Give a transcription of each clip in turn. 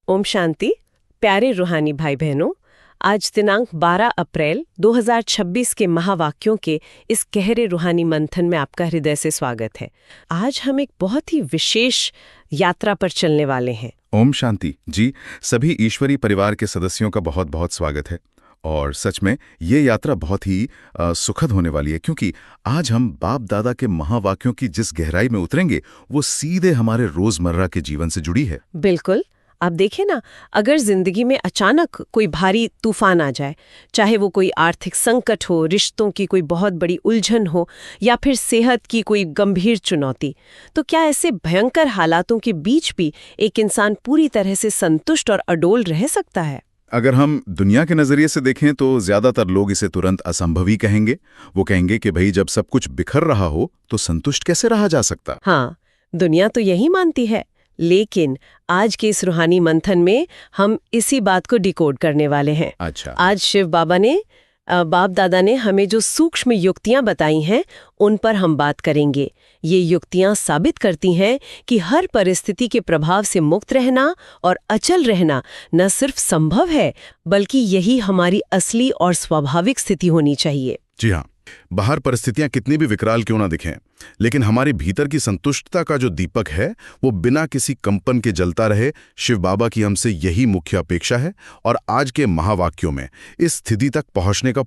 ओम शांति। प्यारे रूहानी भाई बहनों, आज दिनांक 12 अप्रैल 2026 के महावाक्यों के इस गहरे रूहानी मंथन में आपका हृदय से स्वागत है। आज हम एक बहुत ही विशेष यात्रा पर चलने वाले हैं। ओम शांति जी। सभी ईश्वरी परिवार के सदस्यों का बहुत बहुत स्वागत है। और सच में ये यात्रा बहुत ही सुखद होने वाली है, क्योंकि आज हम बाप दादा के महावाक्यों की जिस गहराई में उतरेंगे वो सीधे हमारे रोजमर्रा के जीवन से जुड़ी है। बिल्कुल। आप देखें ना, अगर जिंदगी में अचानक कोई भारी तूफान आ जाए, चाहे वो कोई आर्थिक संकट हो, रिश्तों की कोई बहुत बड़ी उलझन हो या फिर सेहत की कोई गंभीर चुनौती, तो क्या ऐसे भयंकर हालातों के बीच भी एक इंसान पूरी तरह से संतुष्ट और अडोल रह सकता है? अगर हम दुनिया के नजरिए से देखें तो ज्यादातर लोग इसे तुरंत असंभव ही कहेंगे। वो कहेंगे कि भाई, जब सब कुछ बिखर रहा हो तो संतुष्ट कैसे रहा जा सकता। हाँ, दुनिया तो यही मानती है। लेकिन आज के इस रूहानी मंथन में हम इसी बात को डिकोड करने वाले हैं। अच्छा। आज शिव बाबा ने बाप दादा ने हमें जो सूक्ष्म युक्तियां बताई हैं, उन पर हम बात करेंगे। ये युक्तियां साबित करती हैं कि हर परिस्थिति के प्रभाव से मुक्त रहना और अचल रहना न सिर्फ संभव है, बल्कि यही हमारी असली और स्वाभाविक स्थिति होनी चाहिए। जी हाँ, बाहर परिस्थितियां कितनी भी विकराल क्यों ना दिखें, लेकिन हमारे भीतर की संतुष्टता का जो दीपक है वो बिना किसी कंपन के जलता रहे। शिव बाबा की हमसे यही मुख्य अपेक्षा है। और आज के महावाक्यों में इस स्थिति तक पहुंचने का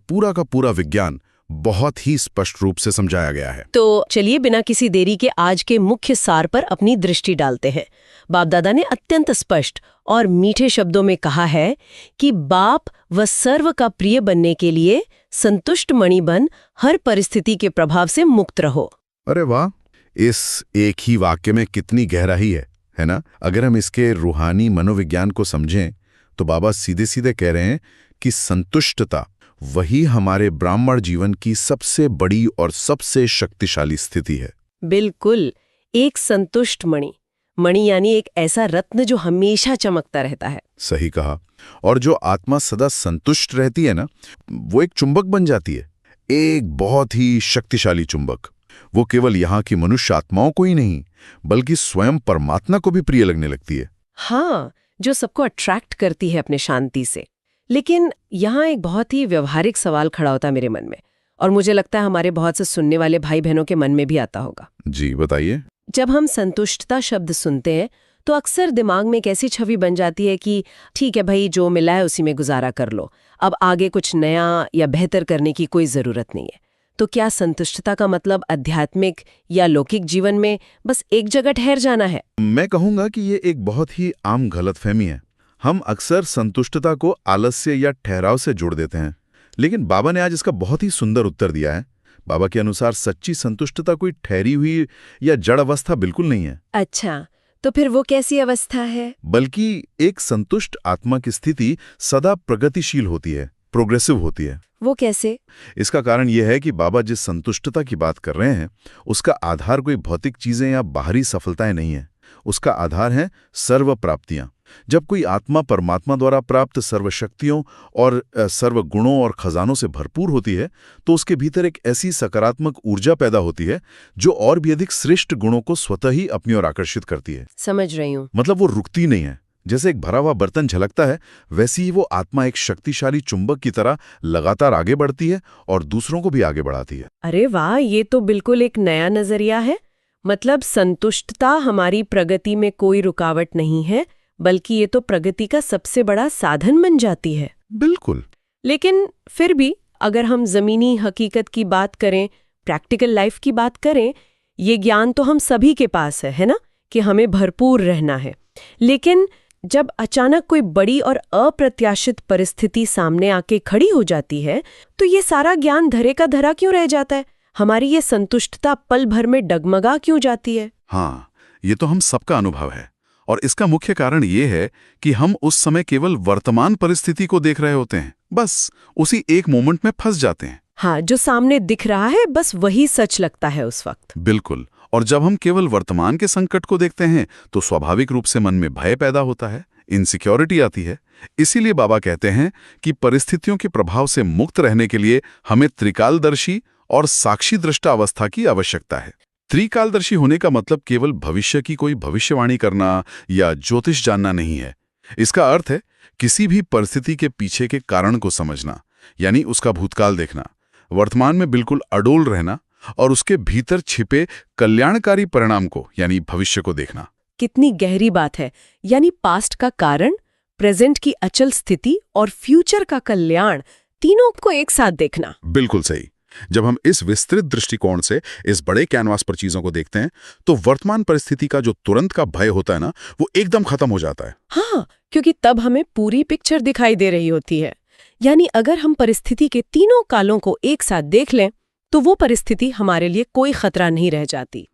पूरा विज्ञान बहुत ही स्पष्ट रूप से समझाया गया है। तो चलिए बिना किसी देरी के आज के मुख्य सार पर अपनी दृष्टि डालते हैं। बाप दादा ने अत्यंत स्पष्ट और मीठे शब्दों में कहा है कि बाप व सर्व का प्रिय बनने के लिए संतुष्ट मणि बन हर परिस्थिति के प्रभाव से मुक्त रहो। अरे वाह, इस एक ही वाक्य में कितनी गहराई है ना। अगर हम इसके रूहानी मनोविज्ञान को समझें तो बाबा सीधे सीधे कह रहे हैं कि संतुष्टता वही हमारे ब्राह्मण जीवन की सबसे बड़ी और सबसे शक्तिशाली स्थिति है। बिल्कुल, एक संतुष्ट मणि। मणि यानी एक ऐसा रत्न जो हमेशा चमकता रहता है। सही कहा। और जो आत्मा सदा संतुष्ट रहती है ना, वो एक चुंबक बन जाती है, एक बहुत ही शक्तिशाली चुंबक। वो केवल यहाँ की मनुष्य आत्माओं को ही नहीं, बल्कि स्वयं परमात्मा को भी प्रिय लगने लगती है। हाँ, जो सबको अट्रैक्ट करती है अपने शांति से। लेकिन यहाँ एक बहुत ही व्यवहारिक सवाल खड़ा होता है मेरे मन में, और मुझे लगता है हमारे बहुत से सुनने वाले भाई बहनों के मन में भी आता होगा। जी बताइए। जब हम संतुष्टता शब्द सुनते हैं तो अक्सर दिमाग में एक ऐसी छवि बन जाती है कि ठीक है भाई, जो मिला है उसी में गुजारा कर लो, अब आगे कुछ नया या बेहतर करने की कोई जरूरत नहीं है। तो क्या संतुष्टता का मतलब आध्यात्मिक या लौकिक जीवन में बस एक जगह ठहर जाना है? मैं कहूंगा कि ये एक बहुत ही आम गलतफहमी है। हम अक्सर संतुष्टता को आलस्य या ठहराव से जोड़ देते हैं, लेकिन बाबा ने आज इसका बहुत ही सुंदर उत्तर दिया है। बाबा के अनुसार सच्ची संतुष्टता कोई ठहरी हुई या जड़ अवस्था बिल्कुल नहीं है। अच्छा, तो फिर वो कैसी अवस्था है? बल्कि एक संतुष्ट आत्मा की स्थिति सदा प्रगतिशील होती है, प्रोग्रेसिव होती है। वो कैसे? इसका कारण यह है कि बाबा जिस संतुष्टता की बात कर रहे हैं उसका आधार कोई भौतिक चीजें या बाहरी सफलताएं नहीं है। उसका आधार है सर्व प्राप्तियां। जब कोई आत्मा परमात्मा द्वारा प्राप्त सर्वशक्तियों और सर्व गुणों और खजानों से भरपूर होती है तो उसके भीतर एक ऐसी सकारात्मक ऊर्जा पैदा होती है जो और भी अधिक श्रेष्ठ गुणों को स्वतः ही अपनी ओर आकर्षित करती है। समझ रही हूँ। मतलब वो रुकती नहीं है। जैसे एक भरा हुआ बर्तन झलकता है, वैसी ही वो आत्मा एक शक्तिशाली चुंबक की तरह लगातार आगे बढ़ती है और दूसरों को भी आगे बढ़ाती है। अरे वाह, ये तो बिल्कुल एक नया नजरिया है। मतलब संतुष्टता हमारी प्रगति में कोई रुकावट नहीं है, बल्कि ये तो प्रगति का सबसे बड़ा साधन बन जाती है। बिल्कुल। लेकिन फिर भी अगर हम जमीनी हकीकत की बात करें, प्रैक्टिकल लाइफ की बात करें, ये ज्ञान तो हम सभी के पास है ना, कि हमें भरपूर रहना है। लेकिन जब अचानक कोई बड़ी और अप्रत्याशित परिस्थिति सामने आके खड़ी हो जाती है तो ये सारा ज्ञान धरे का धरा क्यों रह जाता है? हमारी ये संतुष्टता पल भर में डगमगा क्यों जाती है? हाँ, ये तो हम सबका अनुभव है। और इसका मुख्य कारण ये है कि हम उस समय केवल वर्तमान परिस्थिति को देख रहे होते हैं, बस उसी एक मोमेंट में फंस जाते हैं। हाँ, जो सामने दिख रहा है बस वही सच लगता है उस वक्त। बिल्कुल। और जब हम केवल वर्तमान के संकट को देखते हैं तो स्वाभाविक रूप से मन में भय पैदा होता है, इनसिक्योरिटी आती है। इसीलिए बाबा कहते हैं कि परिस्थितियों के प्रभाव से मुक्त रहने के लिए हमें त्रिकालदर्शी और साक्षी दृष्टा अवस्था की आवश्यकता है। त्रिकालदर्शी होने का मतलब केवल भविष्य की कोई भविष्यवाणी करना या ज्योतिष जानना नहीं है। इसका अर्थ है किसी भी परिस्थिति के पीछे के कारण को समझना, यानी उसका भूतकाल देखना, वर्तमान में बिल्कुल अडोल रहना और उसके भीतर छिपे कल्याणकारी परिणाम को, यानी भविष्य को देखना। कितनी गहरी बात है। यानी पास्ट का कारण, प्रेजेंट की अचल स्थिति और फ्यूचर का कल्याण, तीनों को एक साथ देखना। बिल्कुल सही। जब हम इस विस्तृत दृष्टिकोण से इस बड़े कैनवास पर चीजों को देखते हैं तो वर्तमान परिस्थिति का जो तुरंत का भय होता है ना, वो एकदम खत्म हो जाता है। हाँ, क्योंकि तब हमें पूरी पिक्चर दिखाई दे रही होती है। यानी अगर हम परिस्थिति के तीनों कालों को एक साथ देख लें तो वो परिस्थिति हमारे लिए कोई खतरा नहीं रह जाती।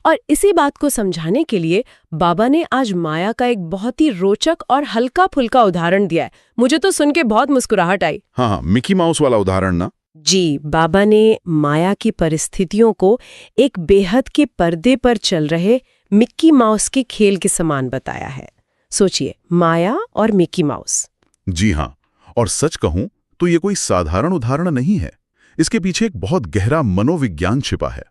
और इसी बात को समझाने के लिए बाबा ने आज माया का एक बहुत ही रोचक और हल्का फुल्का उदाहरण दिया है। मुझे तो सुन के बहुत मुस्कुराहट आई। हाँ, मिकी माउस वाला उदाहरण ना। जी, बाबा ने माया की परिस्थितियों को एक बेहद के पर्दे पर चल रहे मिक्की माउस के खेल के समान बताया है। सोचिए, माया और मिक्की माउस। जी हाँ, और सच कहूं तो ये कोई साधारण उदाहरण नहीं है। इसके पीछे एक बहुत गहरा मनोविज्ञान छिपा है।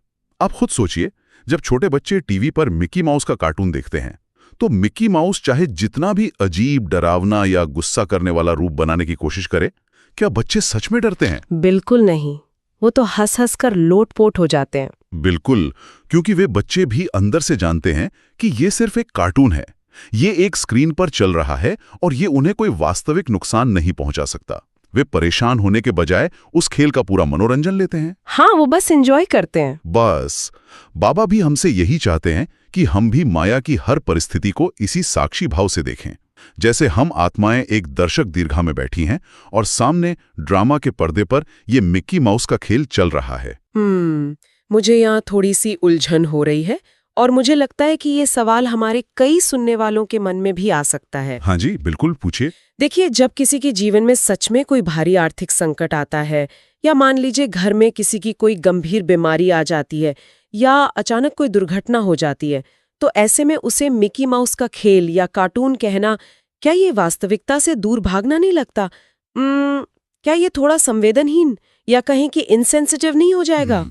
आप खुद सोचिए, जब छोटे बच्चे टीवी पर मिक्की माउस का कार्टून देखते हैं तो मिक्की माउस चाहे जितना भी अजीब, डरावना या गुस्सा करने वाला रूप बनाने की कोशिश करे, क्या बच्चे सच में डरते हैं? बिल्कुल नहीं। वो तो हंस-हंस कर लोटपोट हो जाते हैं। बिल्कुल, क्योंकि वे बच्चे भी अंदर से जानते हैं कि ये सिर्फ एक कार्टून है, ये एक स्क्रीन पर चल रहा है और ये उन्हें कोई वास्तविक नुकसान नहीं पहुंचा सकता। वे परेशान होने के बजाय उस खेल का पूरा मनोरंजन लेते हैं। हाँ, वो बस एंजॉय करते हैं। बस बाबा भी हमसे यही चाहते हैं कि हम भी माया की हर परिस्थिति को इसी साक्षी भाव से देखें, जैसे हम आत्माएं एक दर्शक दीर्घा में बैठी हैं और सामने ड्रामा के पर्दे पर ये मिक्की माउस का खेल चल रहा है। मुझे यहाँ थोड़ी सी उलझन हो रही है और मुझे लगता है कि ये सवाल हमारे कई सुनने वालों के मन में भी आ सकता है। हाँ जी, बिल्कुल पूछिए। देखिए, जब किसी के जीवन में सच में कोई भारी आर्थिक संकट आता है, या मान लीजिए घर में किसी की कोई गंभीर बीमारी आ जाती है, या अचानक कोई दुर्घटना हो जाती है, तो ऐसे में उसे मिकी माउस का खेल या कार्टून कहना, क्या ये वास्तविकता से दूर भागना नहीं लगता? क्या ये थोड़ा संवेदनहीन या कहीं कि इनसेंसिटिव नहीं हो जाएगा?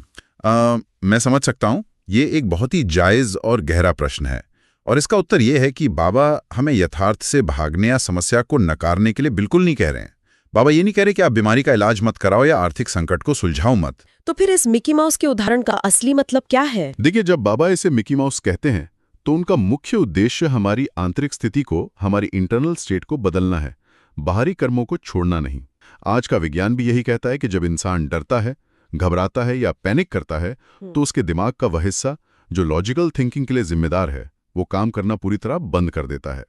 मैं समझ सकता हूँ। ये एक बहुत ही जायज और गहरा प्रश्न है, और इसका उत्तर ये है कि बाबा हमें यथार्थ से भागने या समस्या को नकारने के लिए बिल्कुल नहीं कह रहे हैं। बाबा ये नहीं कह रहे कि आप बीमारी का इलाज मत कराओ या आर्थिक संकट को सुलझाओ मत। तो फिर इस मिकी माउस के उदाहरण का असली मतलब क्या है? देखिए, जब बाबा इसे मिकी माउस कहते हैं तो उनका मुख्य उद्देश्य हमारी आंतरिक स्थिति को, हमारी इंटरनल स्टेट को बदलना है, बाहरी कर्मों को छोड़ना नहीं। आज का विज्ञान भी यही कहता है कि जब इंसान डरता है, घबराता है या पैनिक करता है तो उसके दिमाग का वह हिस्सा जो लॉजिकल थिंकिंग के लिए जिम्मेदार है, वो काम करना पूरी तरह बंद कर देता है।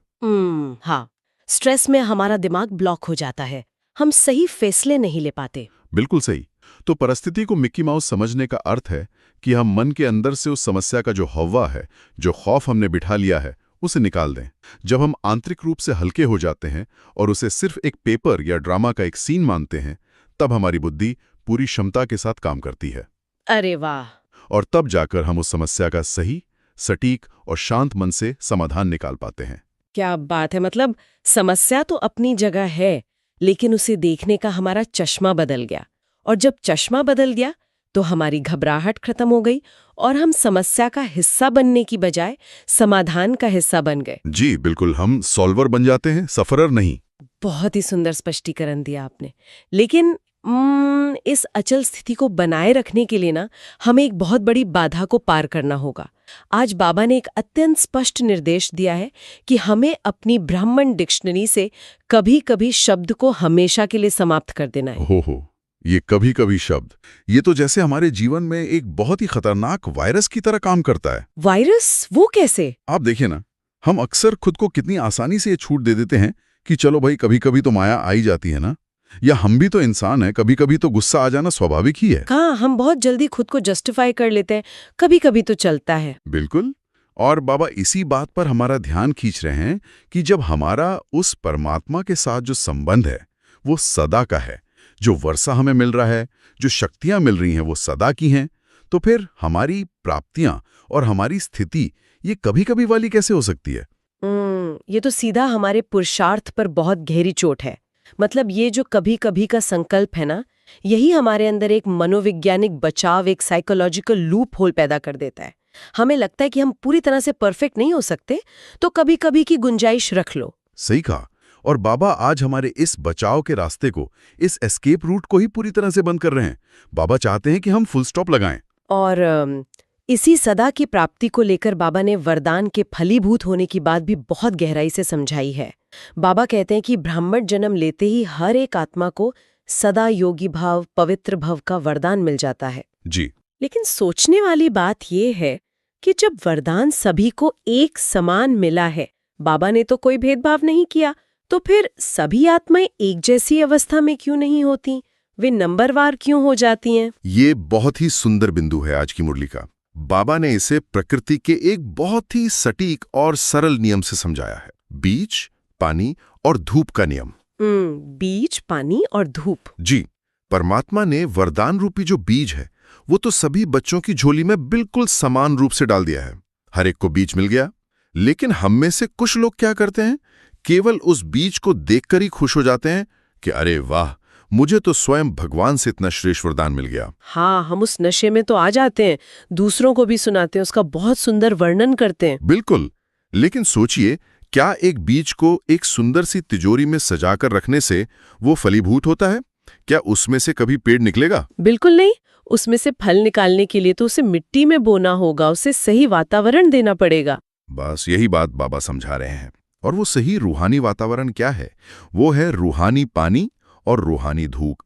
हाँ, स्ट्रेस में हमारा दिमाग ब्लॉक हो जाता है, हम सही फैसले नहीं ले पाते। बिल्कुल सही। तो परिस्थिति को मिक्की माउस समझने का अर्थ है कि हम मन के अंदर से उस समस्या का जो हव्वा है, जो खौफ हमने बिठा लिया है, उसे निकाल दें। जब हम आंतरिक रूप से हल्के हो जाते हैं और उसे सिर्फ एक पेपर या ड्रामा का एक सीन मानते हैं, तब हमारी बुद्धि पूरी क्षमता के साथ काम करती है। अरे वाह! और तब जाकर हम उस समस्या का सही, सटीक और शांत मन से समाधान निकाल पाते हैं। क्या बात है! मतलब समस्या तो अपनी जगह है, लेकिन उसे देखने का हमारा चश्मा बदल गया, और जब चश्मा बदल गया तो हमारी घबराहट खत्म हो गई और हम समस्या का हिस्सा बनने की बजाय समाधान का हिस्सा बन गए। जी बिल्कुल, हम सॉल्वर बन जाते हैं, सफरर नहीं। बहुत ही सुंदर स्पष्टीकरण दिया आपने। लेकिन इस अचल स्थिति को बनाए रखने के लिए ना, हमें एक बहुत बड़ी बाधा को पार करना होगा। आज बाबा ने एक अत्यंत स्पष्ट निर्देश दिया है कि हमें अपनी ब्राह्मण डिक्शनरी से कभी-कभी शब्द को हमेशा के लिए समाप्त कर देना है। हो, ये कभी-कभी शब्द, ये तो जैसे हमारे जीवन में एक बहुत ही खतरनाक वायरस की तरह काम करता है। वायरस? वो कैसे? आप देखिए ना, हम अक्सर खुद को कितनी आसानी से ये छूट दे देते हैं कि चलो भाई, कभी-कभी तो माया आ ही जाती है ना, या हम भी तो इंसान हैं, कभी-कभी तो गुस्सा आ जाना स्वाभाविक ही है। हाँ, हम बहुत जल्दी खुद को जस्टिफाई कर लेते हैं, कभी-कभी तो चलता है। बिल्कुल। और बाबा इसी बात पर हमारा ध्यान खींच रहे हैं कि जब हमारा उस परमात्मा के साथ जो संबंध है वो सदा का है, जो वर्षा हमें मिल रहा है, जो शक्तियां मिल रही हैं वो सदा की हैं, तो फिर हमारी प्राप्तियां और हमारी स्थिति ये कभी-कभी वाली कैसे हो सकती है? ये तो सीधा हमारे पुरुषार्थ पर बहुत गहरी चोट है। मतलब ये जो कभी-कभी का संकल्प है ना, यही हमारे अंदर एक मनोवैज्ञानिक बचाव, एक साइकोलॉजिकल लूप होल पैदा कर देता है। हमें लगता है कि हम पूरी तरह से परफेक्ट नहीं हो सकते, तो कभी-कभी की गुंजाइश रख लो। सही कहा। और बाबा आज हमारे इस बचाव के रास्ते को, इस एस्केप रूट को ही पूरी तरह से बंद कर रहे हैं। बाबा चाहते हैं कि हम फुल स्टॉप लगाएं। और इसी सदा की प्राप्ति को लेकर बाबा ने वरदान के फलीभूत होने की बात भी बहुत गहराई से समझाई है। बाबा कहते हैं कि ब्राह्मण जन्म लेते ही हर एक आत्मा को सदा योगी भाव, पवित्र भव का वरदान मिल जाता है। जी। लेकिन सोचने वाली बात यह है कि जब वरदान सभी को एक समान मिला है, बाबा ने तो कोई भेदभाव नहीं किया, तो फिर सभी आत्माएं एक जैसी अवस्था में क्यों नहीं होती? वे नंबरवार क्यों हो जाती हैं? ये बहुत ही सुंदर बिंदु है आज की मुरली का। बाबा ने इसे प्रकृति के एक बहुत ही सटीक और सरल नियम से समझाया है। बीज, पानी और धूप का नियम। बीज, पानी और धूप। जी। परमात्मा ने वरदान रूपी जो बीज है वो तो सभी बच्चों की झोली में बिल्कुल समान रूप से डाल दिया है। हर एक को बीज मिल गया। लेकिन हम में से कुछ लोग क्या करते हैं, केवल उस बीज को देखकर ही खुश हो जाते हैं कि अरे वाह, मुझे तो स्वयं भगवान से इतना श्रेष्ठ वरदान मिल गया। हाँ, हम उस नशे में तो आ जाते हैं, दूसरों को भी सुनाते हैं, उसका बहुत सुंदर वर्णन करते हैं। बिल्कुल। लेकिन सोचिए, क्या एक बीज को एक सुंदर सी तिजोरी में सजाकर रखने से वो फलीभूत होता है? क्या उसमें से कभी पेड़ निकलेगा? बिल्कुल नहीं। उसमें से फल निकालने के लिए तो उसे मिट्टी में बोना होगा, उसे सही वातावरण देना पड़ेगा। बस यही बात बाबा समझा रहे हैं। और वो सही रूहानी वातावरण क्या है? वो है रूहानी पानी और रूहानी धूप।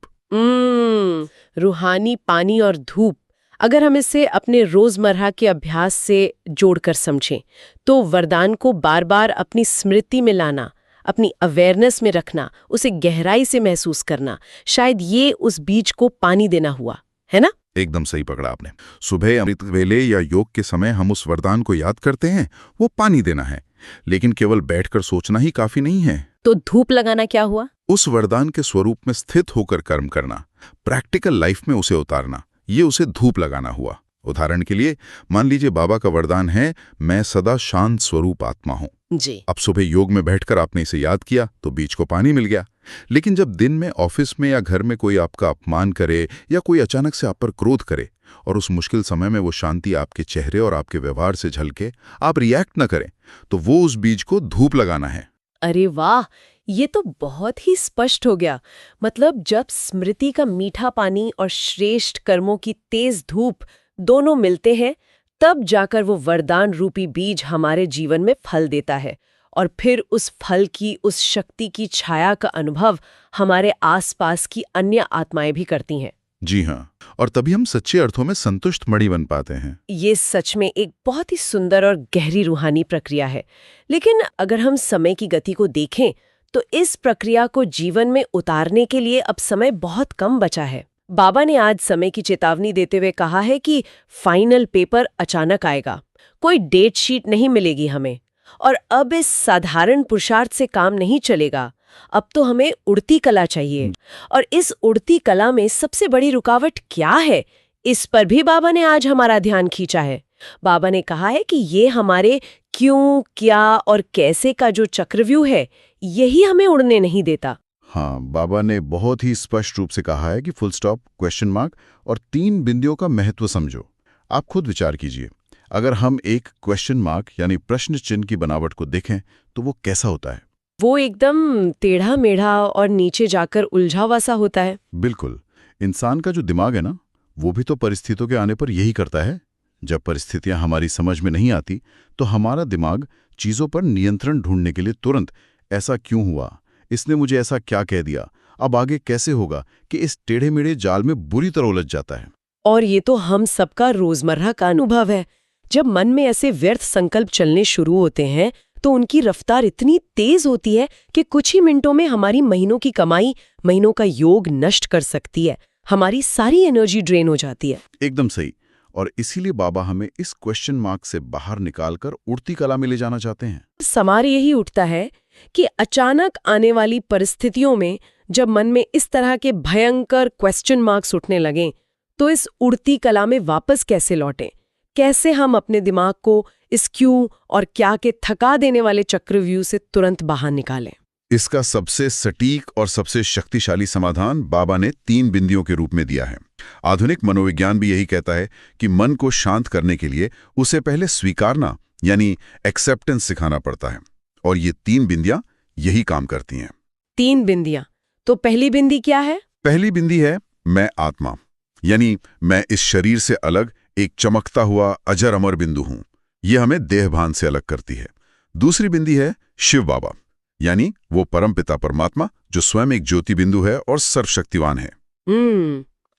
रूहानी पानी और धूप। अगर हम इसे अपने रोजमर्रा के अभ्यास से जोड़कर समझें, तो वरदान को बार बार अपनी स्मृति में लाना, अपनी अवेयरनेस में रखना, उसे गहराई से महसूस करना, शायद ये उस बीज को पानी देना हुआ, है ना? एकदम सही पकड़ा आपने। सुबह अमृत वेले या योग के समय हम उस वरदान को याद करते हैं, वो पानी देना है। लेकिन केवल बैठकर सोचना ही काफी नहीं है। तो धूप लगाना क्या हुआ? उस वरदान के स्वरूप में स्थित होकर कर्म करना, प्रैक्टिकल लाइफ में उसे उतारना, ये उसे धूप लगाना हुआ। उदाहरण के लिए मान लीजिए बाबा का वरदान है, मैं सदा शांत स्वरूप आत्मा हूं। जी। अब सुबह योग में बैठकर आपने इसे याद किया तो बीज को पानी मिल गया। लेकिन जब दिन में ऑफिस में या घर में कोई आपका अपमान करे या कोई अचानक से आप पर क्रोध करे और उस मुश्किल समय में वो शांति आपके चेहरे और आपके व्यवहार से झलके, आप रिएक्ट न करें, तो वो उस बीज को धूप लगाना है। अरे वाह, ये तो बहुत ही स्पष्ट हो गया। मतलब जब स्मृति का मीठा पानी और श्रेष्ठ कर्मों की तेज धूप दोनों मिलते हैं, तब जाकर वो वरदान रूपी बीज हमारे जीवन में फल देता है, और फिर उस फल की, उस शक्ति की छाया का अनुभव हमारे आसपास की अन्य आत्माएं भी करती हैं। जी हाँ, और तभी हम सच्चे अर्थों में संतुष्ट मणि बन पाते हैं। ये सच में एक बहुत ही सुंदर और गहरी रूहानी प्रक्रिया है। लेकिन अगर हम समय की गति को देखें, तो इस प्रक्रिया को जीवन में उतारने के लिए अब समय बहुत कम बचा है। बाबा ने आज समय की चेतावनी देते हुए कहा है कि फाइनल पेपर अचानक आएगा, कोई डेट शीट नहीं मिलेगी हमें, और अब इस साधारण पुरुषार्थ से काम नहीं चलेगा। अब तो हमें उड़ती कला चाहिए, और इस उड़ती कला में सबसे बड़ी रुकावट क्या है, इस पर भी बाबा ने आज हमारा ध्यान खींचा है। बाबा ने कहा है कि ये हमारे क्यों, क्या और कैसे का जो चक्रव्यूह है, यही हमें उड़ने नहीं देता। हाँ, बाबा ने बहुत ही स्पष्ट रूप से कहा है कि फुल स्टॉप, क्वेश्चन मार्क और 3 बिंदुओं का महत्व समझो। आप खुद विचार कीजिए, अगर हम एक क्वेश्चन मार्क यानी प्रश्न चिन्ह की बनावट को देखें तो वो कैसा होता है? वो एकदम टेढ़ा मेढ़ा और नीचे जाकर उलझा हुआ सा होता है। बिल्कुल। इंसान का जो दिमाग है ना, वो भी तो परिस्थितियों के आने पर यही करता है। जब परिस्थितियां हमारी समझ में नहीं आती तो हमारा दिमाग चीजों पर नियंत्रण ढूंढने के लिए तुरंत ऐसा क्यों हुआ, इसने मुझे ऐसा क्या कह दिया, अब आगे कैसे होगा, कि इस टेढ़े मेढ़े जाल में बुरी तरह उलझ जाता है। और ये तो हम सबका रोजमर्रा का अनुभव है। जब मन में ऐसे व्यर्थ संकल्प चलने शुरू होते हैं तो उनकी रफ्तार इतनी तेज होती है कि कुछ ही मिनटों में हमारी महीनों की कमाई, महीनों का योग नष्ट कर सकती है। हमारी सारी एनर्जी ड्रेन हो जाती है। एकदम सही। और इसीलिए बाबा हमें इस क्वेश्चन मार्क से बाहर निकालकर उड़ती कला में ले जाना चाहते हैं। सवाल यही उठता है कि अचानक आने वाली परिस्थितियों में जब मन में इस तरह के भयंकर क्वेश्चन मार्क्स उठने लगें, तो इस उड़ती कला में वापस कैसे लौटें? कैसे हम अपने दिमाग को इस क्यों और क्या के थका देने वाले चक्रव्यूह से तुरंत बाहर निकालें? इसका सबसे सटीक और सबसे शक्तिशाली समाधान बाबा ने 3 बिंदुओं के रूप में दिया है। आधुनिक मनोविज्ञान भी यही कहता है कि मन को शांत करने के लिए उसे पहले स्वीकारना यानी एक्सेप्टेंस सिखाना पड़ता है। और ये 3 बिंदियां यही काम करती हैं। 3 बिंदियां। तो पहली बिंदी क्या है? पहली बिंदी है मैं आत्मा, यानी मैं इस शरीर से अलग एक चमकता हुआ अजर अमर बिंदु हूं। ये हमें देहभान से अलग करती है। दूसरी बिंदी है शिव बाबा, यानी वो परमपिता परमात्मा जो स्वयं एक ज्योति बिंदु है और सर्वशक्तिवान है।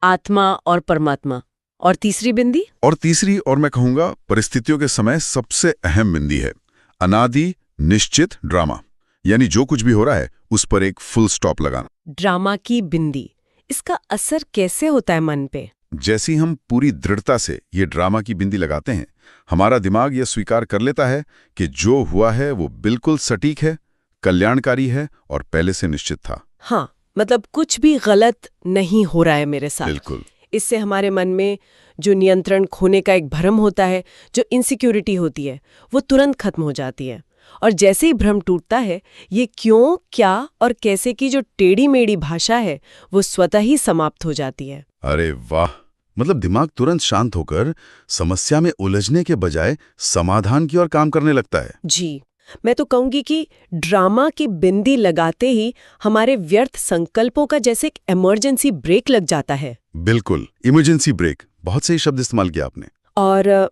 आत्मा और परमात्मा। और तीसरी बिंदी? और तीसरी, और मैं कहूंगा परिस्थितियों के समय सबसे अहम बिंदी है अनादि निश्चित ड्रामा, यानी जो कुछ भी हो रहा है उस पर एक फुल स्टॉप लगाना। ड्रामा की बिंदी, इसका असर कैसे होता है मन पे? जैसी हम पूरी दृढ़ता से ये ड्रामा की बिंदी लगाते हैं, हमारा दिमाग यह स्वीकार कर लेता है कि जो हुआ है वो बिल्कुल सटीक है, कल्याणकारी है और पहले से निश्चित था। हाँ, मतलब कुछ भी गलत नहीं हो रहा है मेरे साथ। बिल्कुल। इससे हमारे मन में जो नियंत्रण खोने का एक भ्रम होता है, जो इनसिक्योरिटी होती है, वो तुरंत खत्म हो जाती है। और जैसे ही भ्रम टूटता है, ये क्यों, क्या और कैसे की जो टेढ़ी मेढ़ी भाषा है वो स्वतः ही समाप्त हो जाती है। अरे वाह, मतलब दिमाग तुरंत शांत होकर समस्या में उलझने के बजाय समाधान की ओर काम करने लगता है। जी, मैं तो कहूंगी कि ड्रामा की बिंदी लगाते ही हमारे व्यर्थ संकल्पों का जैसे एक इमरजेंसी ब्रेक लग जाता है। बिल्कुल, इमरजेंसी ब्रेक, बहुत सही शब्द इस्तेमाल किया आपने। और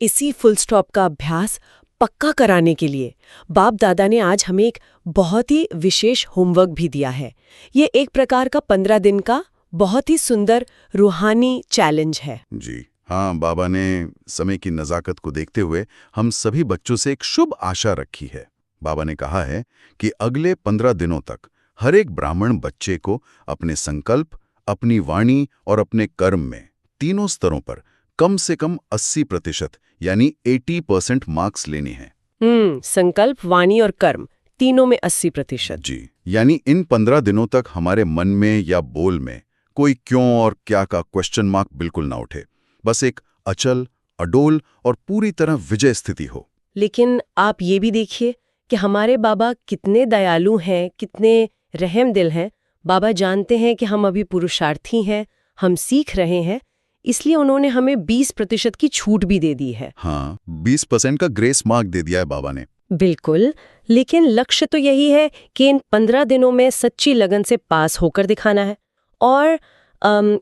इसी फुल स्टॉप का अभ्यास पक्का कराने के लिए बाप दादा ने आज हमें एक बहुत ही विशेष होमवर्क भी दिया है। ये एक प्रकार का 15 दिन का बहुत ही सुंदर रूहानी चैलेंज है। जी हाँ, बाबा ने समय की नज़ाकत को देखते हुए हम सभी बच्चों से एक शुभ आशा रखी है। बाबा ने कहा है कि अगले 15 दिनों तक हर एक ब्राह्मण बच्चे को अपने संकल्प, अपनी वाणी और अपने कर्म में तीनों स्तरों पर कम से कम 80% यानी 80% मार्क्स लेने हैं। संकल्प, वाणी और कर्म तीनों में 80%। जी, यानी इन 15 दिनों तक हमारे मन में या बोल में कोई क्यों और क्या का क्वेश्चन मार्क बिल्कुल ना उठे। बस एक अचल, अडोल और पूरी तरह विजय स्थिति हो। लेकिन आप ये भी देखिए कि हमारे बाबा कितने दयालु हैं, कितने रहम दिल हैं। बाबा जानते हैं कि हम अभी पुरुषार्थी हैं, हम सीख रहे हैं, इसलिए उन्होंने हमें 20% की छूट भी दे दी है। हाँ, 20% का ग्रेस मार्क दे दिया है बाबा ने। बिल्कुल, लेकिन लक्ष्य तो यही है कि इन 15 दिनों में सच्ची लगन से पास होकर दिखाना है। और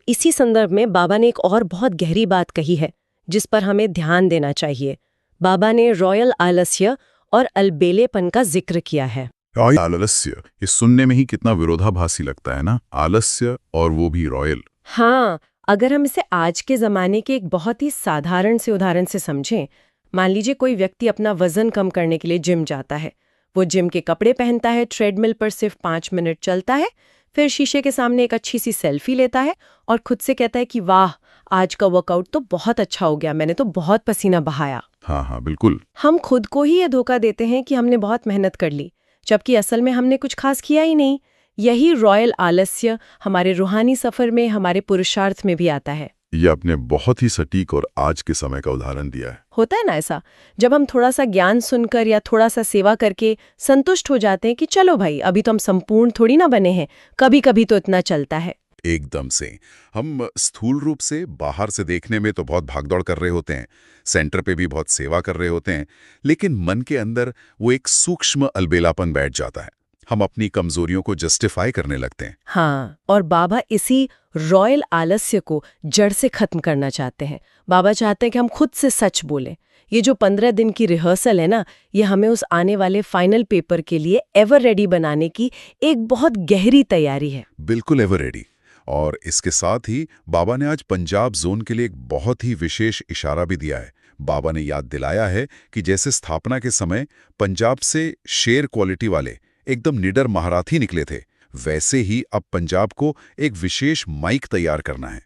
इसी संदर्भ में बाबा ने एक और बहुत गहरी बात कही है जिस पर हमें ध्यान देना चाहिए। बाबा ने रॉयल आलस्य और अलबेलेपन का जिक्र किया है। आलस्य, ये सुनने में ही कितना विरोधाभासी लगता है ना, आलस्य और वो भी रॉयल। हाँ, अगर हम इसे आज के ज़माने के एक बहुत ही साधारण से उदाहरण से समझें, मान लीजिए कोई व्यक्ति अपना वजन कम करने के लिए जिम जाता है। वो जिम के कपड़े पहनता है, ट्रेडमिल पर सिर्फ 5 मिनट चलता है, फिर शीशे के सामने एक अच्छी सी सेल्फी लेता है और खुद से कहता है कि वाह, आज का वर्कआउट तो बहुत अच्छा हो गया, मैंने तो बहुत पसीना बहाया। हाँ, बिल्कुल। हम खुद को ही ये धोखा देते हैं कि हमने बहुत मेहनत कर ली, जबकि असल में हमने कुछ खास किया ही नहीं। यही रॉयल आलस्य हमारे रूहानी सफर में, हमारे पुरुषार्थ में भी आता है। ये आपने बहुत ही सटीक और आज के समय का उदाहरण दिया है। होता है ना ऐसा, जब हम थोड़ा सा ज्ञान सुनकर या थोड़ा सा सेवा करके संतुष्ट हो जाते हैं कि चलो भाई, अभी तो हम संपूर्ण थोड़ी ना बने हैं, कभी कभी तो इतना चलता है। एकदम से। हम स्थूल रूप से बाहर से देखने में तो बहुत भागदौड़ कर रहे होते हैं, सेंटर पे भी बहुत सेवा कर रहे होते हैं, लेकिन मन के अंदर वो एक सूक्ष्म अलबेलापन बैठ जाता है। हम अपनी कमजोरियों को जस्टिफाई करने लगते हैं। हाँ, और बाबा इसी रॉयल आलस्य को जड़ से खत्म करना चाहते हैं। बाबा चाहते हैं कि हम खुद से सच बोलें। ये जो 15 दिन की रिहर्सल है ना, ये हमें उस आने वाले फाइनल पेपर के लिए एवर रेडी बनाने की एक बहुत गहरी तैयारी है। बिल्कुल एवर रेडी। और इसके साथ ही बाबा ने आज पंजाब जोन के लिए एक बहुत ही विशेष इशारा भी दिया है। बाबा ने याद दिलाया है कि जैसे स्थापना के समय पंजाब से शेर क्वालिटी वाले एकदम निडर महारथी निकले थे, वैसे ही अब पंजाब को एक विशेष माइक तैयार करना है।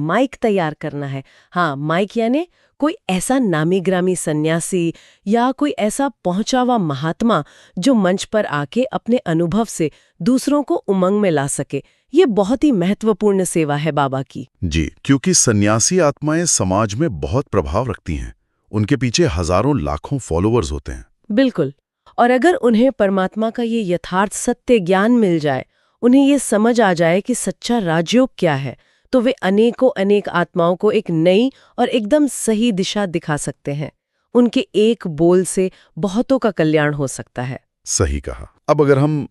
माइक तैयार करना है। हाँ, माइक यानी कोई ऐसा नामी ग्रामी सन्यासी या कोई ऐसा पहुंचा हुआ महात्मा जो मंच पर आके अपने अनुभव से दूसरों को उमंग में ला सके। ये बहुत ही महत्वपूर्ण सेवा है बाबा की। जी, क्योंकि सन्यासी आत्माएं समाज में बहुत प्रभाव रखती हैं। उनके पीछे हजारों लाखों फॉलोअर्स होते हैं। बिल्कुल, और अगर उन्हें परमात्मा का ये यथार्थ सत्य ज्ञान मिल जाए, उन्हें ये समझ आ जाए कि सच्चा राजयोग क्या है, तो वे अनेकों अनेक आत्माओं को एक नई और एकदम सही दिशा दिखा सकते हैं। उनके एक बोल से बहुतों का कल्याण हो सकता है। सही कहा। अब अगर हम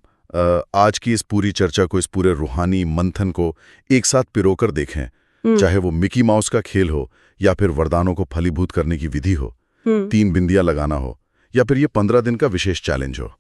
आज की इस पूरी चर्चा को, इस पूरे रूहानी मंथन को एक साथ पिरोकर देखें, चाहे वो मिकी माउस का खेल हो या फिर वरदानों को फलीभूत करने की विधि हो, 3 बिंदियां लगाना हो या फिर ये 15 दिन का विशेष चैलेंज हो,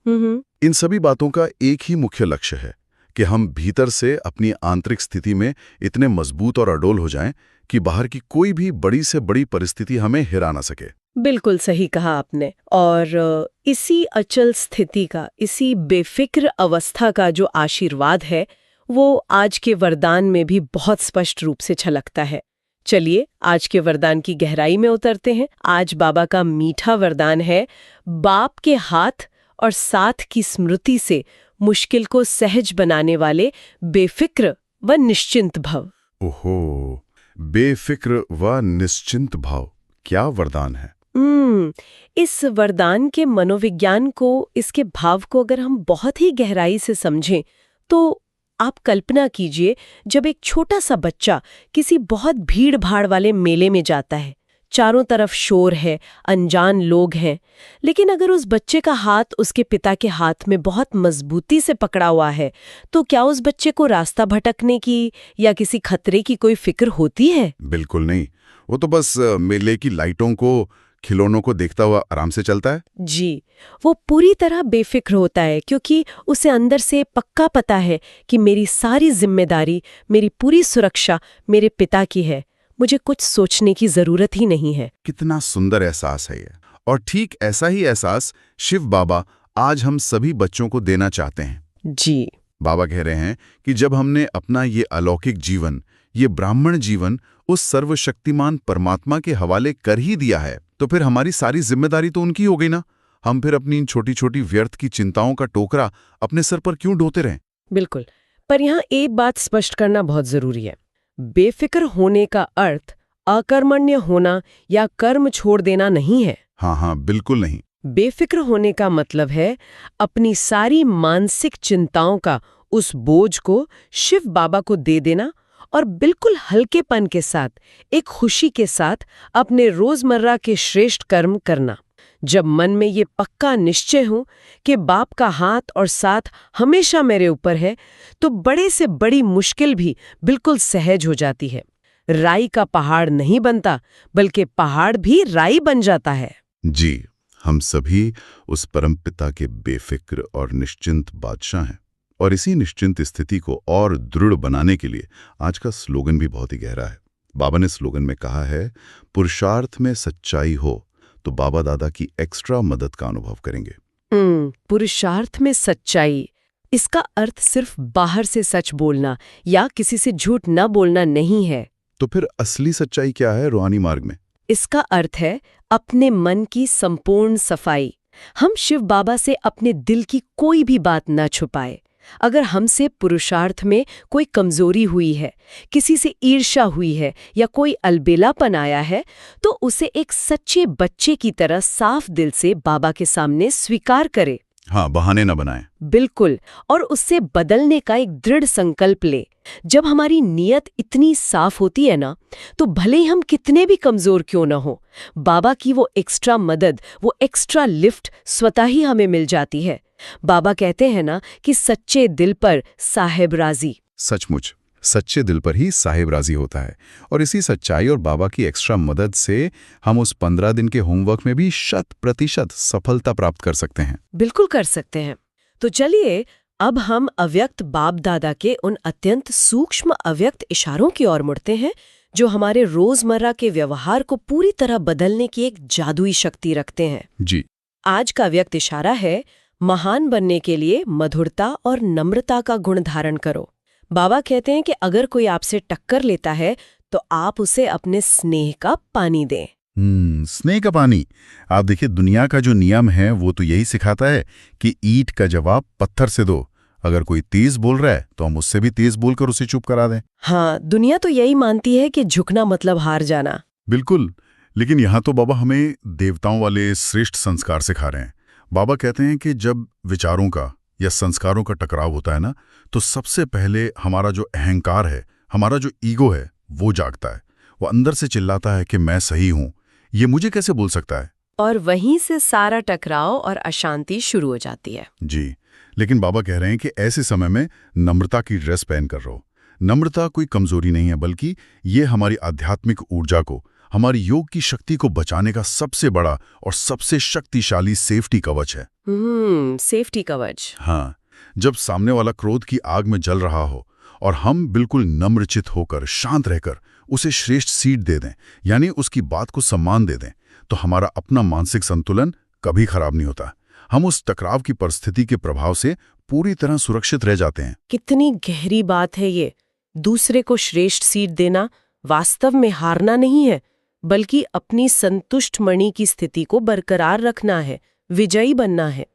इन सभी बातों का एक ही मुख्य लक्ष्य है कि हम भीतर से अपनी आंतरिक स्थिति में इतने मजबूत और अडोल हो जाएं कि बाहर की कोई भी बड़ी से बड़ी परिस्थिति हमें हिरा ना सके। बिल्कुल सही कहा आपने। और इसी अचल स्थिति का, इसी बेफिक्र अवस्था का जो आशीर्वाद है, वो आज के वरदान में भी बहुत स्पष्ट रूप से झलकता है। चलिए आज के वरदान की गहराई में उतरते हैं। आज बाबा का मीठा वरदान है, बाप के हाथ और साथ की स्मृति से मुश्किल को सहज बनाने वाले बेफिक्र व निश्चिंत भव। ओहो, बेफिक्र व निश्चिंत भाव, क्या वरदान है। इस वरदान के मनोविज्ञान को, इसके भाव को अगर हम बहुत ही गहराई से समझें तो आप कल्पना कीजिए, जब एक छोटा सा बच्चा किसी बहुत भीड़ भाड़ वाले मेले में जाता है, चारों तरफ शोर है, अनजान लोग हैं, लेकिन अगर उस बच्चे का हाथ उसके पिता के हाथ में बहुत मजबूती से पकड़ा हुआ है, तो क्या उस बच्चे को रास्ता भटकने की या किसी खतरे की कोई फिक्र होती है? बिल्कुल नहीं। वो तो बस मेले की लाइटों को, खिलौनों को देखता हुआ आराम से चलता है। जी, वो पूरी तरह बेफिक्र होता है, क्योंकि उसे अंदर से पक्का पता है कि मेरी सारी जिम्मेदारी, मेरी पूरी सुरक्षा मेरे पिता की है, मुझे कुछ सोचने की जरूरत ही नहीं है। कितना सुंदर एहसास है ये। और ठीक ऐसा ही एहसास शिव बाबा आज हम सभी बच्चों को देना चाहते हैं। जी, बाबा कह रहे हैं कि जब हमने अपना ये अलौकिक जीवन, ये ब्राह्मण जीवन उस सर्वशक्तिमान परमात्मा के हवाले कर ही दिया है, तो फिर हमारी सारी जिम्मेदारी तो उनकी हो गई ना। हम फिर अपनी इन छोटी छोटी व्यर्थ की चिंताओं का टोकरा अपने सर पर क्यों ढोते रहें। बिल्कुल। पर यहाँ एक बात स्पष्ट करना बहुत जरूरी है। बेफिक्र होने का अर्थ अकर्मण्य होना या कर्म छोड़ देना नहीं है। हाँ, बिल्कुल नहीं। बेफिक्र होने का मतलब है अपनी सारी मानसिक चिंताओं का, उस बोझ को शिव बाबा को दे देना और बिल्कुल हल्केपन के साथ, एक खुशी के साथ अपने रोजमर्रा के श्रेष्ठ कर्म करना। जब मन में ये पक्का निश्चय हो कि बाप का हाथ और साथ हमेशा मेरे ऊपर है, तो बड़े से बड़ी मुश्किल भी बिल्कुल सहज हो जाती है। राई का पहाड़ नहीं बनता, बल्कि पहाड़ भी राई बन जाता है। जी, हम सभी उस परमपिता के बेफिक्र और निश्चिंत बादशाह हैं। और इसी निश्चिंत स्थिति को और दृढ़ बनाने के लिए आज का स्लोगन भी बहुत ही गहरा है। बाबा ने स्लोगन में कहा है, पुरुषार्थ में सच्चाई हो तो बाबा दादा की एक्स्ट्रा मदद का अनुभव करेंगे। पुरुषार्थ में सच्चाई, इसका अर्थ सिर्फ बाहर से सच बोलना या किसी से झूठ न बोलना नहीं है। तो फिर असली सच्चाई क्या है रूहानी मार्ग में? इसका अर्थ है अपने मन की संपूर्ण सफाई। हम शिव बाबा से अपने दिल की कोई भी न न छुपाए। अगर हमसे पुरुषार्थ में कोई कमजोरी हुई है, किसी से ईर्ष्या हुई है या कोई अलबेलापन आया है, तो उसे एक सच्चे बच्चे की तरह साफ दिल से बाबा के सामने स्वीकार करे। हाँ, बहाने न बनाएं। बिल्कुल। और उससे बदलने का एक दृढ़ संकल्प ले। जब हमारी नीयत इतनी साफ होती है ना, तो भले ही हम कितने भी कमजोर क्यों न हो, बाबा की वो एक्स्ट्रा मदद, वो एक्स्ट्रा लिफ्ट स्वतः ही हमें मिल जाती है। बाबा कहते हैं ना कि सच्चे दिल पर साहेब राजी। सचमुच सच्चे दिल पर ही साहेब राजी होता है। और इसी सच्चाई और बाबा की एक्स्ट्रा मदद से हम उस 15 दिन के होमवर्क में भी 100% सफलता प्राप्त कर सकते हैं। बिल्कुल कर सकते हैं। तो चलिए अब हम अव्यक्त बाप दादा के उन अत्यंत सूक्ष्म अव्यक्त इशारों की ओर मुड़ते हैं, जो हमारे रोजमर्रा के व्यवहार को पूरी तरह बदलने की एक जादुई शक्ति रखते हैं। जी, आज का अव्यक्त इशारा है, महान बनने के लिए मधुरता और नम्रता का गुण धारण करो। बाबा कहते हैं कि अगर कोई आपसे टक्कर लेता है तो आप उसे अपने स्नेह का पानी दें। स्नेह का पानी। आप देखिए, दुनिया का जो नियम है वो तो यही सिखाता है कि ईंट का जवाब पत्थर से दो। अगर कोई तेज बोल रहा है तो हम उससे भी तेज बोलकर उसे चुप करा दें। हाँ, दुनिया तो यही मानती है कि झुकना मतलब हार जाना। बिल्कुल, लेकिन यहाँ तो बाबा हमें देवताओं वाले श्रेष्ठ संस्कार सिखा रहे हैं। बाबा कहते हैं कि जब विचारों का या संस्कारों का टकराव होता है ना, तो सबसे पहले हमारा जो अहंकार है, हमारा जो ईगो है, वो जागता है। वो अंदर से चिल्लाता है कि मैं सही हूं, ये मुझे कैसे बोल सकता है। और वहीं से सारा टकराव और अशांति शुरू हो जाती है। जी, लेकिन बाबा कह रहे हैं कि ऐसे समय में नम्रता की ड्रेस पहनकर रहो। नम्रता कोई कमजोरी नहीं है, बल्कि ये हमारी आध्यात्मिक ऊर्जा को, हमारी योग की शक्ति को बचाने का सबसे बड़ा और सबसे शक्तिशाली सेफ्टी कवच है। सेफ्टी कवच। हाँ, जब सामने वाला क्रोध की आग में जल रहा हो और हम बिल्कुल नम्रचित होकर, शांत रहकर उसे श्रेष्ठ सीट दे दें, यानी उसकी बात को सम्मान दे दें, तो हमारा अपना मानसिक संतुलन कभी खराब नहीं होता। हम उस टकराव की परिस्थिति के प्रभाव से पूरी तरह सुरक्षित रह जाते हैं। कितनी गहरी बात है ये। दूसरे को श्रेष्ठ सीट देना वास्तव में हारना नहीं है, बल्कि अपनी संतुष्ट मणि की स्थिति को बरकरार रखना है, विजयी बनना है।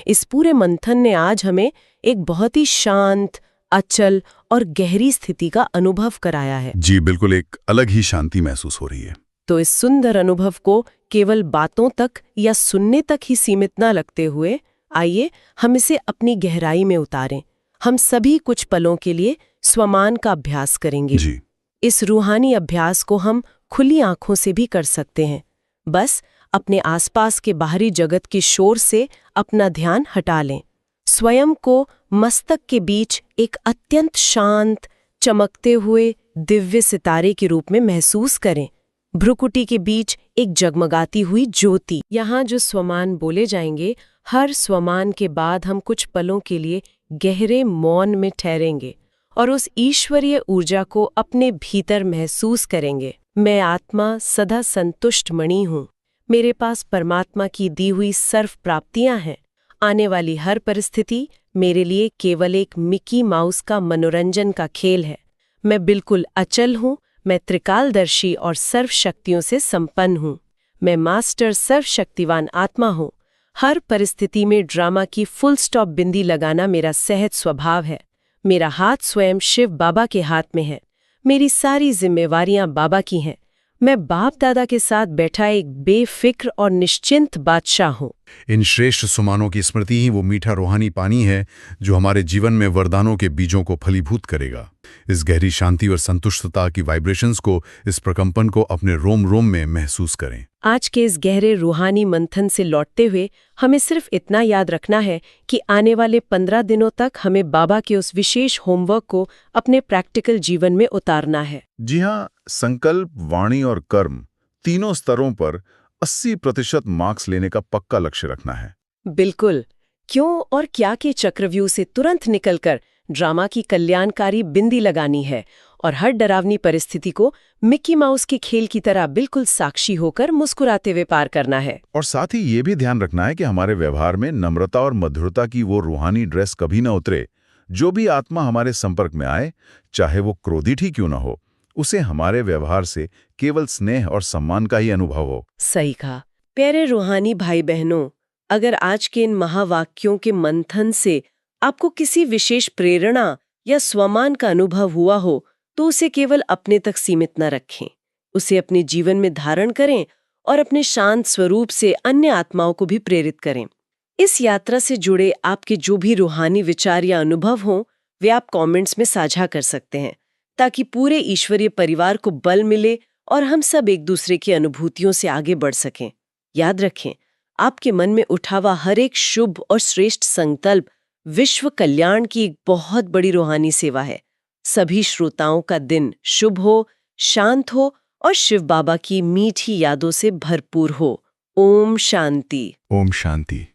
इस पूरे मंथन ने आज हमें एक बहुत ही शांत, अचल और गहरी स्थिति का अनुभव कराया है। जी बिल्कुल, एक अलग ही शांति महसूस हो रही है। तो इस सुंदर अनुभव को केवल बातों तक या सुनने तक ही सीमित न रखते हुए, आइए हम इसे अपनी गहराई में उतारें। हम सभी कुछ पलों के लिए स्वमान का अभ्यास करेंगे। जी। इस रूहानी अभ्यास को हम खुली आंखों से भी कर सकते हैं। बस अपने आसपास के बाहरी जगत के शोर से अपना ध्यान हटा लें। स्वयं को मस्तक के बीच एक अत्यंत शांत, चमकते हुए दिव्य सितारे के रूप में महसूस करें। भ्रुकुटी के बीच एक जगमगाती हुई ज्योति। यहाँ जो स्वमान बोले जाएंगे, हर स्वमान के बाद हम कुछ पलों के लिए गहरे मौन में ठहरेंगे और उस ईश्वरीय ऊर्जा को अपने भीतर महसूस करेंगे। मैं आत्मा सदा संतुष्ट मणि हूँ। मेरे पास परमात्मा की दी हुई सर्व प्राप्तियां हैं। आने वाली हर परिस्थिति मेरे लिए केवल एक मिकी माउस का मनोरंजन का खेल है। मैं बिल्कुल अचल हूँ। मैं त्रिकालदर्शी और सर्वशक्तियों से संपन्न हूँ। मैं मास्टर सर्वशक्तिवान आत्मा हूँ। हर परिस्थिति में ड्रामा की फुल स्टॉप बिंदी लगाना मेरा सहज स्वभाव है। मेरा हाथ स्वयं शिव बाबा के हाथ में है। मेरी सारी जिम्मेवारियां बाबा की हैं। मैं बाप दादा के साथ बैठा एक बेफिक्र और निश्चिंत बादशाह हूँ। इन श्रेष्ठ सुमानों की स्मृति ही वो मीठा रूहानी पानी है जो हमारे जीवन में वरदानों के बीजों को फलीभूत करेगा। इस गहरी शांति और संतुष्टता की वाइब्रेशंस को, इस प्रकंपन को अपने रोम रोम में महसूस करें। आज के इस गहरे रूहानी मंथन से लौटते हुए हमें सिर्फ इतना याद रखना है कि आने वाले 15 दिनों तक हमें बाबा के उस विशेष होमवर्क को अपने प्रैक्टिकल जीवन में उतारना है। जी हाँ, संकल्प, वाणी और कर्म तीनों स्तरों पर 80% मार्क्स लेने का पक्का लक्ष्य रखना है। बिल्कुल। क्यों और क्या के चक्रव्यूह से तुरंत निकलकर ड्रामा की कल्याणकारी बिंदी लगानी है और हर डरावनी परिस्थिति को मिकी माउस के खेल की तरह बिल्कुल साक्षी होकर मुस्कुराते हुए पार करना है। और साथ ही ये भी ध्यान रखना है कि हमारे व्यवहार में नम्रता और मधुरता की वो रूहानी ड्रेस कभी न उतरे। जो भी आत्मा हमारे संपर्क में आए, चाहे वो क्रोधित ही क्यों न हो, उसे हमारे व्यवहार से केवल स्नेह और सम्मान का ही अनुभव हो। सही कहा। प्यारे रूहानी भाई बहनों, अगर आज के इन महावाक्यों के मंथन से आपको किसी विशेष प्रेरणा या स्वमान का अनुभव हुआ हो, तो उसे केवल अपने तक सीमित न रखें। उसे अपने जीवन में धारण करें और अपने शांत स्वरूप से अन्य आत्माओं को भी प्रेरित करें। इस यात्रा से जुड़े आपके जो भी रूहानी विचार या अनुभव हों, वे आप कमेंट्स में साझा कर सकते हैं, ताकि पूरे ईश्वरीय परिवार को बल मिले और हम सब एक दूसरे की अनुभूतियों से आगे बढ़ सकें। याद रखें, आपके मन में उठा हुआ हर एक शुभ और श्रेष्ठ संकल्प विश्व कल्याण की एक बहुत बड़ी रूहानी सेवा है। सभी श्रोताओं का दिन शुभ हो, शांत हो और शिव बाबा की मीठी यादों से भरपूर हो। ओम शांति। ओम शांति।